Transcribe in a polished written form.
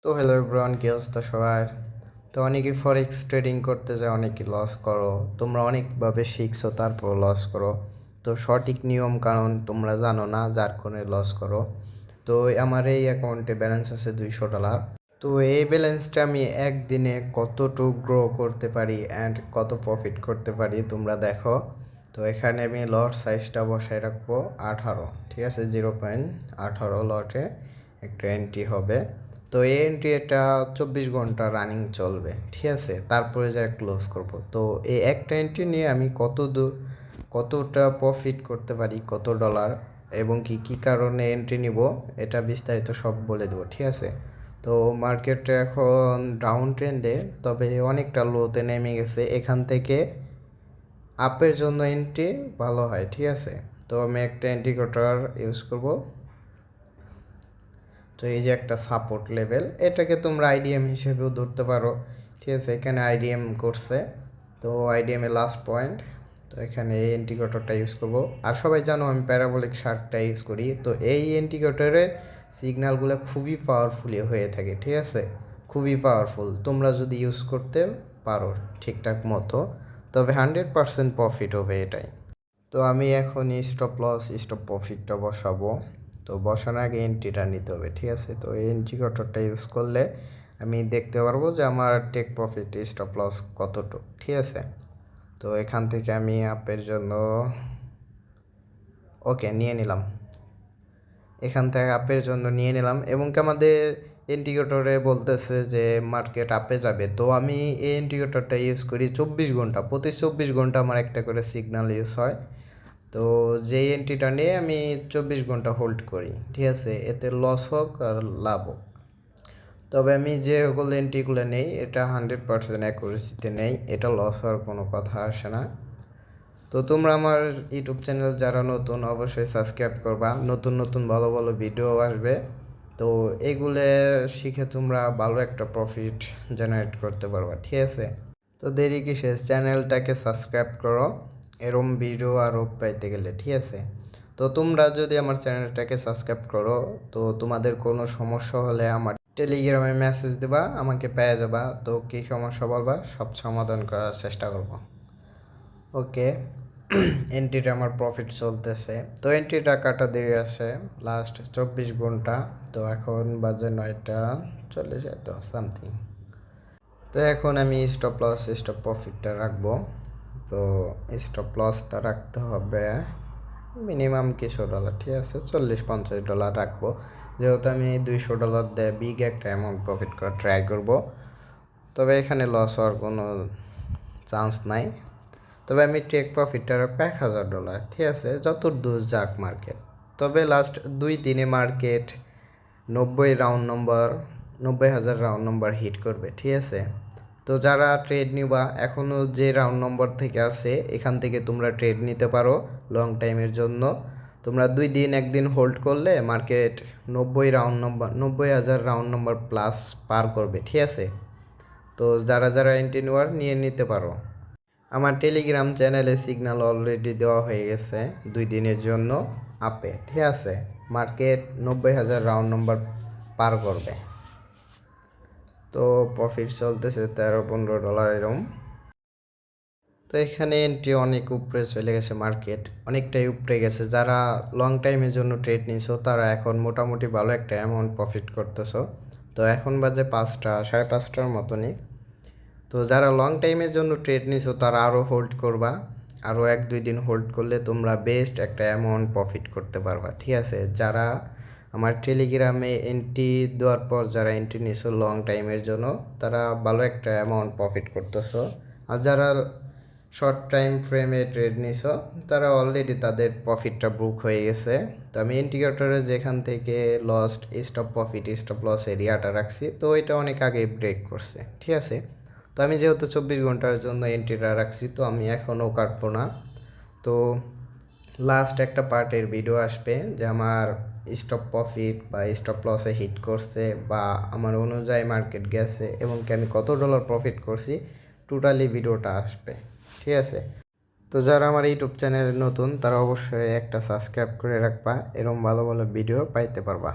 তো hello everyone, কি অবস্থা সবার? তো অনেকেই ফরেক্স ট্রেডিং করতে যায়, অনেকে লস করো। তোমরা অনেকভাবে শিখছো তারপর লস করো। তো সঠিক নিয়ম কানুন তোমরা জানো না, যার কারণে লস করো। তো আমার এই অ্যাকাউন্টে ব্যালেন্স আছে $200। তো এই ব্যালেন্সটা আমি একদিনে কতটুকু গ্রো করতে পারি অ্যান্ড কত প্রফিট করতে পারি তোমরা দেখো। তো এখানে আমি লট সাইজটা বসায় রাখবো 18, ঠিক আছে? 0.18 লটে একটা এন্ট্রি হবে। তো এই এন্ট্রি এটা 24 ঘন্টা রানিং চলবে, ঠিক আছে? তারপরে যা ক্লোজ করব। তো এই একটা এন্ট্রি নিয়ে আমি কতটা প্রফিট করতে পারি, কত ডলার, এবং কি কী কারণে এন্ট্রি নিব, এটা বিস্তারিত সব বলে দেবো, ঠিক আছে? তো মার্কেটটা এখন ডাউন ট্রেন্ডে, তবে অনেকটা লোতে নেমে গেছে। এখান থেকে আপের জন্য এন্ট্রি ভালো হয়, ঠিক আছে? তো আমি একটা ইন্ডিকেটর ইউজ করব। তো এই যে একটা সাপোর্ট লেভেল, এটাকে তোমরা আইডিএম হিসেবেও ধরতে পারো, ঠিক আছে? এখানে আইডিএম করছে, তো আইডিএম এর লাস্ট পয়েন্ট। তো এখানে এই ইন্ডিকেটরটা ইউজ করব। আর সবাই জানো আমি প্যারাবোলিক শার্টটা ইউজ করি। তো এই ইন্ডিকেটরের সিগন্যালগুলো খুবই পাওয়ারফুলি হয়ে থাকে, ঠিক আছে? খুবই পাওয়ারফুল তোমরা যদি ইউজ করতে পারো ঠিকঠাক মতো, তবে 100% প্রফিট হবে এটাই। তো আমি এখন স্টপ প্রফিটটা বসাবো। তো বসানোর আগে এন্ট্রিটা নিতে হবে, ঠিক আছে? তো এই এন্ট্রি কটরটা ইউজ করলে আমি দেখতে পারবো যে আমার টেক প্রফিট স্টপ লস কতটুকু, ঠিক আছে? তো এখান থেকে আমি আপের জন্য ওকে নিয়ে নিলাম, এখান থেকে আপের জন্য নিয়ে নিলাম। এবং কি আমাদের ইন্ডিকেটরে বলতেছে যে মার্কেট আপে যাবে। তো আমি এই ইন্ডিকেটরটা ইউজ করি 24 ঘন্টা, প্রতি 24 ঘন্টা আমার একটা করে সিগন্যাল ইউজ হয়। তো যেই এন্ট্রিটা নিয়ে আমি 24 ঘন্টা হোল্ড করি, ঠিক আছে? এতে লস হোক আর লাভ হোক, তবে আমি যে সকল এন্ট্রিগুলো নেই এটা 100% অ্যাকুরেসিতে নেই, এটা লস হওয়ার কোনো কথা আসে না। তো তোমরা আমার ইউটিউব চ্যানেল যারা নতুন অবশ্যই সাবস্ক্রাইব করবা, নতুন নতুন ভালো ভালো ভিডিও আসবে। তো এগুলো শিখে তোমরা ভালো একটা প্রফিট জেনারেট করতে পারবা, ঠিক আছে? তো দেরি কিসে, চ্যানেলটাকে সাবস্ক্রাইব করো এরম ভিডিও আরও পাইতে গেলে, ঠিক আছে? তো তোমরা যদি আমার চ্যানেলটাকে সাবস্ক্রাইব করো, তো তোমাদের কোনো সমস্যা হলে আমার টেলিগ্রামে মেসেজ দেবা, আমাকে পেয়ে যাবা। তো কী সমস্যা বলবা, সব সমাধান করার চেষ্টা করব। ওকে, এন্ট্রিটা আমার প্রফিট চলতেছে। তো এন্ট্রিটা কাটা দেরি আছে লাস্ট 24 ঘন্টা। তো এখন বাজে 9টা 40 এত সামথিং। তো এখন আমি স্টপ প্রফিটটা রাখবো। তো স্টপ লসটা রাখতে হবে মিনিমাম কিছু ডলার, ঠিক আছে? 40-50 ডলার রাখবো, যেহেতু আমি $200 দিয়ে বিগ একটা অ্যামাউন্ট প্রফিট করার ট্রাই করব। তবে এখানে লস হওয়ার কোনো চান্স নাই। তবে আমি টেক প্রফিটটা রাখবো $1000, ঠিক আছে? যত দূর যাক মার্কেট। তবে লাস্ট 2-3 মার্কেট 90,000 রাউন্ড নম্বর হিট করবে, ঠিক আছে? তো যারা ট্রেড নিবা, এখনও যে রাউন্ড নম্বর থেকে আছে এখান থেকে তোমরা ট্রেড নিতে পারো লং টাইমের জন্য। তোমরা 2 দিন 1 দিন হোল্ড করলে মার্কেট 90,000 রাউন্ড নম্বর প্লাস পার করবে, ঠিক আছে? তো যারা এন্ট্রি নেওয়ার নিয়ে নিতে পারো। আমার টেলিগ্রাম চ্যানেলে সিগন্যাল অলরেডি দেওয়া হয়ে গেছে 2 দিনের জন্য আপে, ঠিক আছে? মার্কেট 90,000 রাউন্ড নম্বর পার করবে। তো প্রফিট চলতেছে $13-15 এরকম। তো এখানে এন্ট্রি অনেক উপরে চলে গেছে, মার্কেট অনেকটাই উপরে গেছে। যারা লং টাইমের জন্য ট্রেড নিছো তারা এখন মোটামুটি ভালো একটা অ্যামাউন্ট প্রফিট করতেছো। তো এখন বাজে 5টা 5:30টার মতনই। তো যারা লং টাইমের জন্য ট্রেড নিছো তারা আরও হোল্ড করবা, আরও 1-2 দিন হোল্ড করলে তোমরা বেস্ট একটা অ্যামাউন্ট প্রফিট করতে পারবা, ঠিক আছে? যারা আমার টেলিগ্রামে এন্ট্রি দেওয়ার পর যারা এন্ট্রি নিছো লং টাইমের জন্য, তারা ভালো একটা অ্যামাউন্ট প্রফিট করতেছো। আর যারা শর্ট টাইম ফ্রেমে ট্রেড নিছো তারা অলরেডি তাদের প্রফিটটা বুক হয়ে গেছে। তো আমি ইন্ডিকেটরে যেখান থেকে লস্ট স্টপ লস এরিয়াটা রাখছি, তো এটা অনেক আগেই ব্রেক করছে, ঠিক আছে? তো আমি যেহেতু 24 ঘন্টার জন্য এন্ট্রিটা রাখছি, তো আমি এখনও কাটবো না। তো লাস্ট একটা পার্টের ভিডিও আসবে যে আমার স্টপ প্রফিট বা স্টপ লসে হিট করছে বা আমার অনুযায়ী মার্কেট গেছে এবং কি আমি কত ডলার প্রফিট করছি, টোটালি ভিডিওটা আসবে, ঠিক আছে? তো যারা আমার ইউটিউব চ্যানেলে নতুন তারা অবশ্যই একটা সাবস্ক্রাইব করে রাখবা, এরকম ভালো ভালো ভিডিও পাইতে পারবা।